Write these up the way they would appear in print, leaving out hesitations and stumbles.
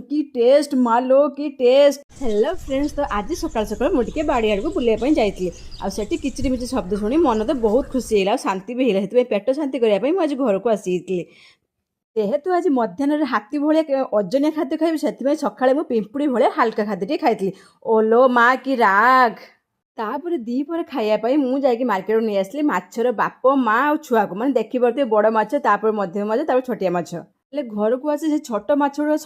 कि टेस्ट मालो कि टेस्ट। हेलो फ्रेंड्स, तो आज सकाल सकाल मुझे बाड़ी आड़ को बुलाइप जाइए आठी किचिरी मिचिरी शब्द शुणी मन तो बहुत खुशी है शांति भी है पेट शांति करने मुझे घर को आसी जेहेतु आज मध्याह्न हाथी भाया अजनिया खाद्य खाइबी से सकाଳେ ମୁଁ ପିମ୍ପୁଡ଼ି ଭଳିଆ ହାଲକା ଖାଦ୍ୟଟିଏ ଖାଇଥିଲି। ଓଲୋ ମା କି ରାଗ। ତାପରେ ଦିପହରେ ଖାଇବା ପାଇଁ ମୁଁ ଯାଇକି ମାର୍କେଟରୁ ନେଇ ଆସିଲି ମାଛର ବାପ ମା ଆଉ ଛୁଆକୁ, ମାନେ ଦେଖିପାରୁଥିବେ ବଡ଼ ମାଛ, ତାପରେ ମଧ୍ୟମ ମାଛ, ତାପରେ ଛୋଟିଆ ମାଛ। ହେଲେ ଘରକୁ ଆସି ସେ ଛୋଟ ମାଛ ଗୁଡ଼ା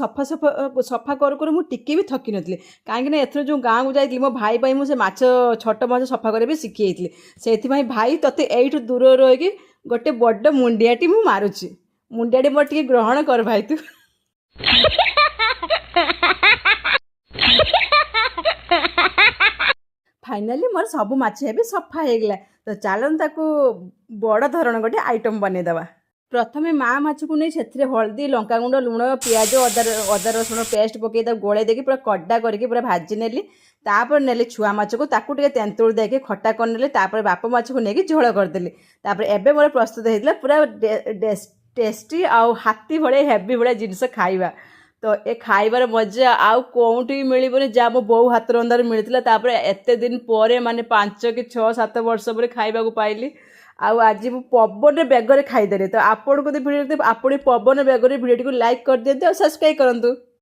ସଫା କରୁ କରୁ ମୁଁ ଟିକେ ବି ଥକି ନଥିଲି, କାହିଁକିନା ଏଥର ଯେଉଁ ଗାଁକୁ ଯାଇଥିଲି ମୋ ଭାଇ ପାଇଁ ମୁଁ ସେ ମାଛ ଛୋଟ ମାଛ ସଫା କରିବା ବି ଶିଖି ଯାଇଥିଲି। ସେଇଥିପାଇଁ ଭାଇ ତୋତେ ଏଇଠୁ ଦୂରରେ ରହିକି ଗୋଟେ ବଡ଼ ମୁଣ୍ଡିଆଟି ମୁଁ ମାରୁଛି, ମୁଣ୍ଡିଆଟି ମୋର ଟିକେ ଗ୍ରହଣ କର ଭାଇ ତୁ। फाइनाली मोर सब माछ भी सफा होगला। तो चलन ताकू बड़ धरण गोटे आइटम बनईदेवा। प्रथमे माँ माछ को नहीं से हल्दी लंका गुंड लुण पियाज अदा रसुण पेस्ट पकई गोले देकी पूरा कड्डा करके पूरा भाजी नेली। तापर नेली छुआ माछ को ताकू टे तेंतुल देके खट्टा करनेली। तापर बाप माछ को लेकिन झोल करदेली। तापर एबे मोर प्रस्तुत होता पूरा टेस्टी आउ हाथी भाई हेवी भाया जिनस खाइबा। तो ये खाइबार मजा आउ कौटी मिलबनी जहाँ मो बो हाथ रंधार मिलता। एते दिन पर माने 5 कि 6-7 वर्ष पर खाइबा पाइली। आज मु पवन बेगर खाईदेली। तो आपण को भिडियो आप पवन बेगर भिडियो लाइक कर दिखाते और सब्सक्राइब करूँ।